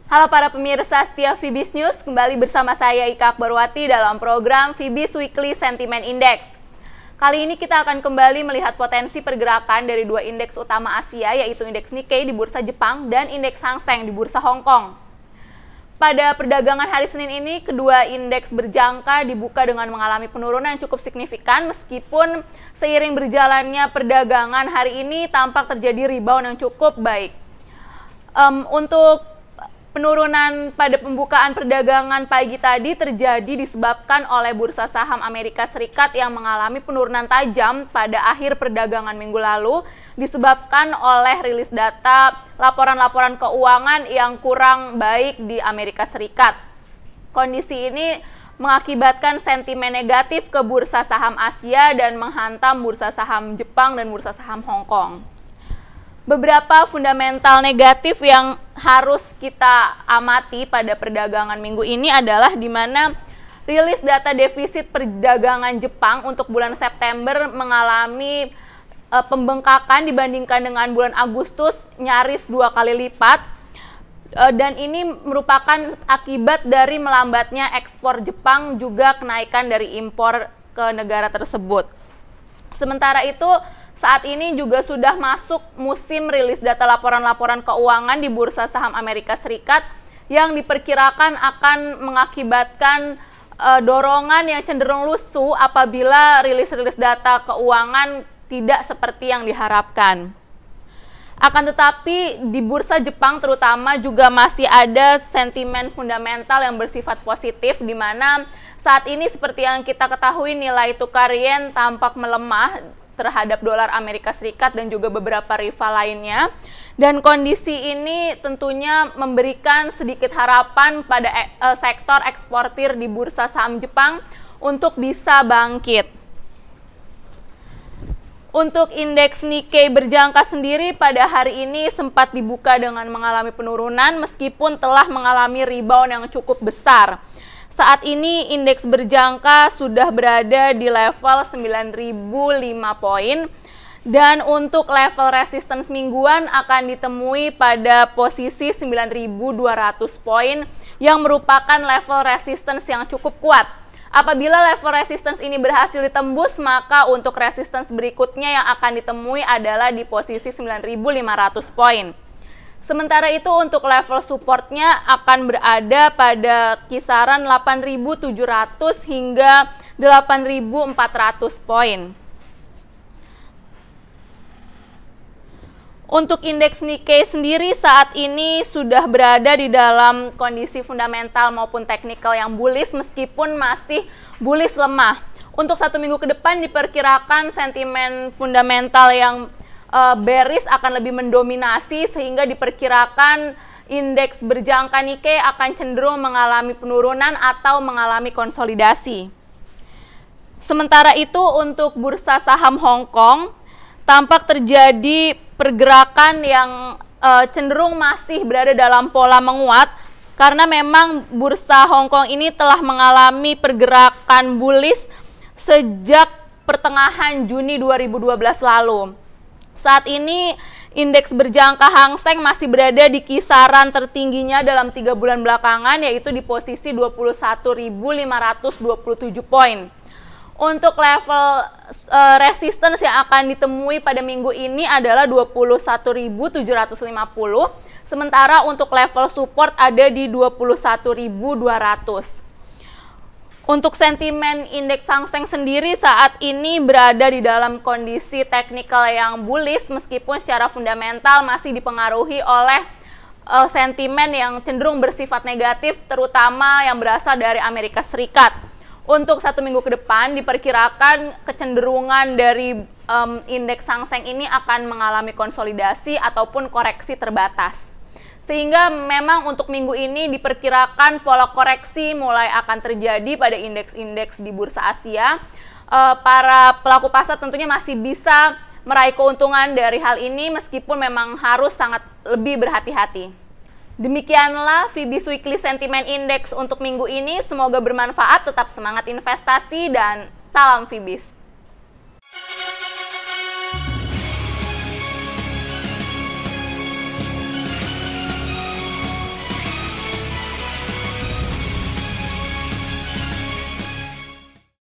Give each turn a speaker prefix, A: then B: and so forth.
A: Halo para pemirsa setia Fibis News, kembali bersama saya Ika Akbarwati dalam program Fibis Weekly Sentiment Index. Kali ini kita akan kembali melihat potensi pergerakan dari dua indeks utama Asia, yaitu indeks Nikkei di bursa Jepang dan indeks Hang Seng di bursa Hong Kong. Pada perdagangan hari Senin ini, kedua indeks berjangka dibuka dengan mengalami penurunan yang cukup signifikan, meskipun seiring berjalannya perdagangan hari ini tampak terjadi rebound yang cukup baik. Untuk penurunan pada pembukaan perdagangan pagi tadi terjadi disebabkan oleh bursa saham Amerika Serikat yang mengalami penurunan tajam pada akhir perdagangan minggu lalu disebabkan oleh rilis data laporan-laporan keuangan yang kurang baik di Amerika Serikat. Kondisi ini mengakibatkan sentimen negatif ke bursa saham Asia dan menghantam bursa saham Jepang dan bursa saham Hong Kong. Beberapa fundamental negatif yang harus kita amati pada perdagangan minggu ini adalah di mana rilis data defisit perdagangan Jepang untuk bulan September mengalami pembengkakan dibandingkan dengan bulan Agustus nyaris 2 kali lipat, dan ini merupakan akibat dari melambatnya ekspor Jepang juga kenaikan dari impor ke negara tersebut. Sementara itu, saat ini juga sudah masuk musim rilis data laporan-laporan keuangan di bursa saham Amerika Serikat yang diperkirakan akan mengakibatkan dorongan yang cenderung lusuh apabila rilis-rilis data keuangan tidak seperti yang diharapkan. Akan tetapi di bursa Jepang terutama juga masih ada sentimen fundamental yang bersifat positif, di mana saat ini seperti yang kita ketahui nilai tukar yen tampak melemah terhadap dolar Amerika Serikat dan juga beberapa rival lainnya. Dan kondisi ini tentunya memberikan sedikit harapan pada sektor eksportir di bursa saham Jepang untuk bisa bangkit. Untuk indeks Nikkei berjangka sendiri pada hari ini sempat dibuka dengan mengalami penurunan meskipun telah mengalami rebound yang cukup besar. Saat ini indeks berjangka sudah berada di level 9.005 poin dan untuk level resistance mingguan akan ditemui pada posisi 9.200 poin yang merupakan level resistance yang cukup kuat. Apabila level resistance ini berhasil ditembus, maka untuk resistance berikutnya yang akan ditemui adalah di posisi 9.500 poin. Sementara itu untuk level supportnya akan berada pada kisaran 8.700 hingga 8.400 poin. Untuk indeks Nikkei sendiri saat ini sudah berada di dalam kondisi fundamental maupun teknikal yang bullish meskipun masih bullish lemah. Untuk 1 minggu ke depan diperkirakan sentimen fundamental yang bearish akan lebih mendominasi sehingga diperkirakan indeks berjangka Nikkei akan cenderung mengalami penurunan atau mengalami konsolidasi. Sementara itu untuk bursa saham Hong Kong tampak terjadi pergerakan yang cenderung masih berada dalam pola menguat karena memang bursa Hong Kong ini telah mengalami pergerakan bullish sejak pertengahan Juni 2012 lalu. Saat ini indeks berjangka Hang Seng masih berada di kisaran tertingginya dalam 3 bulan belakangan, yaitu di posisi 21.527 poin. Untuk level resistance yang akan ditemui pada minggu ini adalah 21.750, sementara untuk level support ada di 21.200. Untuk sentimen indeks Hang Seng sendiri saat ini berada di dalam kondisi teknikal yang bullish meskipun secara fundamental masih dipengaruhi oleh sentimen yang cenderung bersifat negatif terutama yang berasal dari Amerika Serikat. Untuk 1 minggu ke depan diperkirakan kecenderungan dari indeks Hang Seng ini akan mengalami konsolidasi ataupun koreksi terbatas. Sehingga memang untuk minggu ini diperkirakan pola koreksi mulai akan terjadi pada indeks-indeks di bursa Asia. Para pelaku pasar tentunya masih bisa meraih keuntungan dari hal ini meskipun memang harus sangat lebih berhati-hati. Demikianlah Fibis Weekly Sentiment Index untuk minggu ini. Semoga bermanfaat, tetap semangat investasi, dan salam Fibis.